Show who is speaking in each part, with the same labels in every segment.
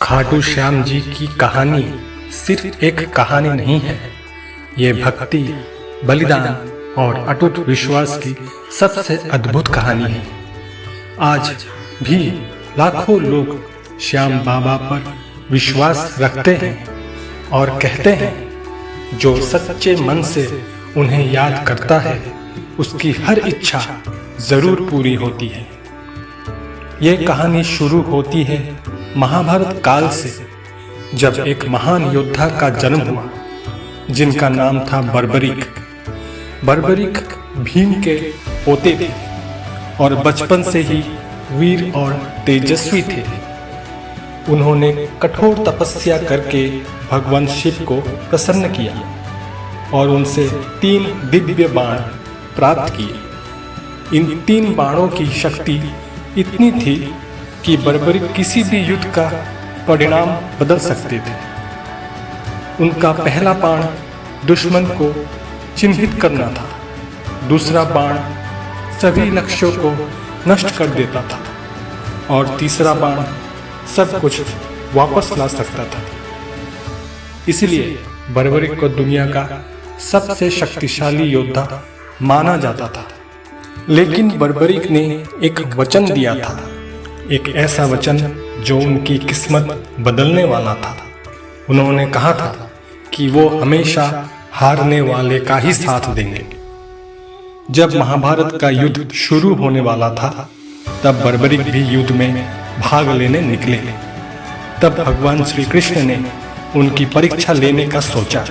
Speaker 1: खाटू श्याम जी की कहानी सिर्फ एक कहानी नहीं है। ये भक्ति, बलिदान और अटूट विश्वास की सबसे अद्भुत कहानी है। आज भी लाखों लोग श्याम बाबा पर विश्वास रखते हैं और कहते हैं, जो सच्चे मन से उन्हें याद करता है उसकी हर इच्छा जरूर पूरी होती है। ये कहानी शुरू होती है महाभारत काल से, जब एक महान योद्धा का जन्म हुआ जिनका नाम था बर्बरीक। बर्बरीक भीम के पोते थे और बचपन से ही वीर और तेजस्वी थे। उन्होंने कठोर तपस्या करके भगवान शिव को प्रसन्न किया और उनसे 3 दिव्य बाण प्राप्त किए। इन 3 बाणों की शक्ति इतनी थी कि बर्बरीक किसी भी युद्ध का परिणाम बदल सकते थे। उनका पहला बाण दुश्मन को चिन्हित करना था, दूसरा बाण सभी लक्ष्यों को नष्ट कर देता था और तीसरा बाण सब कुछ वापस ला सकता था। इसलिए बर्बरीक को दुनिया का सबसे शक्तिशाली योद्धा माना जाता था। लेकिन बर्बरीक ने एक वचन दिया था, एक ऐसा वचन जो उनकी किस्मत बदलने वाला था। उन्होंने कहा था कि वो हमेशा हारने वाले का ही साथ देंगे। जब महाभारत का युद्ध शुरू होने वाला था, तब बर्बरीक भी युद्ध में भाग लेने निकले। तब भगवान श्री कृष्ण ने उनकी परीक्षा लेने का सोचा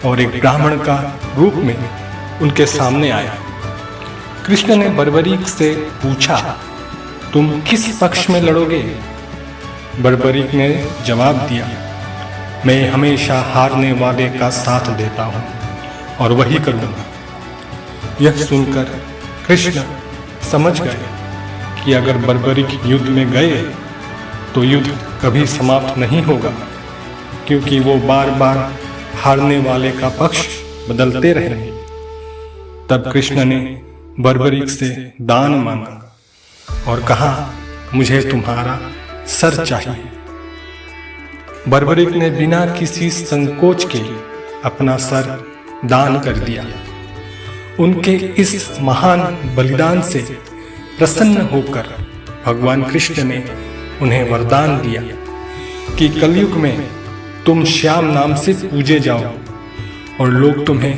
Speaker 1: और एक ब्राह्मण का रूप में उनके सामने आया। कृष्ण ने बर्बरीक से पूछा, तुम किस पक्ष में लड़ोगे? बर्बरीक ने जवाब दिया, मैं हमेशा हारने वाले का साथ देता हूँ और वही करूँगा। यह सुनकर कृष्ण समझ गए कि अगर बर्बरीक युद्ध में गए तो युद्ध कभी समाप्त नहीं होगा, क्योंकि वो बार बार हारने वाले का पक्ष बदलते रहेंगे। तब कृष्ण ने बर्बरीक से दान मांगा और कहा, मुझे तुम्हारा सर चाहिए। बर्बरीक ने बिना किसी संकोच के अपना सर दान कर दिया। उनके इस महान बलिदान से प्रसन्न होकर भगवान कृष्ण ने उन्हें वरदान दिया कि कलयुग में तुम श्याम नाम से पूजे जाओ और लोग तुम्हें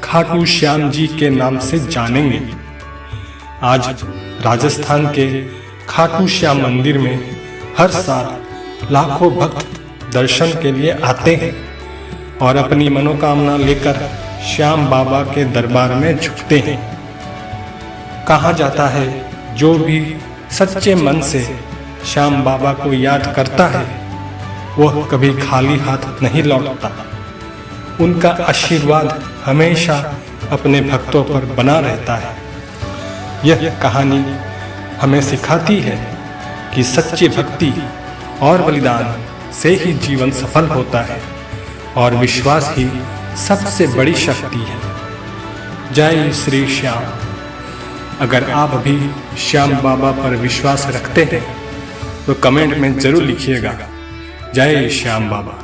Speaker 1: खाटू श्याम जी के नाम से जानेंगे। आज राजस्थान के खाटू श्याम मंदिर में हर साल लाखों भक्त दर्शन के लिए आते हैं और अपनी मनोकामना लेकर श्याम बाबा के दरबार में झुकते हैं। कहा जाता है, जो भी सच्चे मन से श्याम बाबा को याद करता है वह कभी खाली हाथ नहीं लौटता। उनका आशीर्वाद हमेशा अपने भक्तों पर बना रहता है। यह कहानी हमें सिखाती है कि सच्ची भक्ति और बलिदान से ही जीवन सफल होता है और विश्वास ही सबसे बड़ी शक्ति है। जय श्री श्याम। अगर आप भी श्याम बाबा पर विश्वास रखते हैं तो कमेंट में जरूर लिखिएगा, जय श्याम बाबा।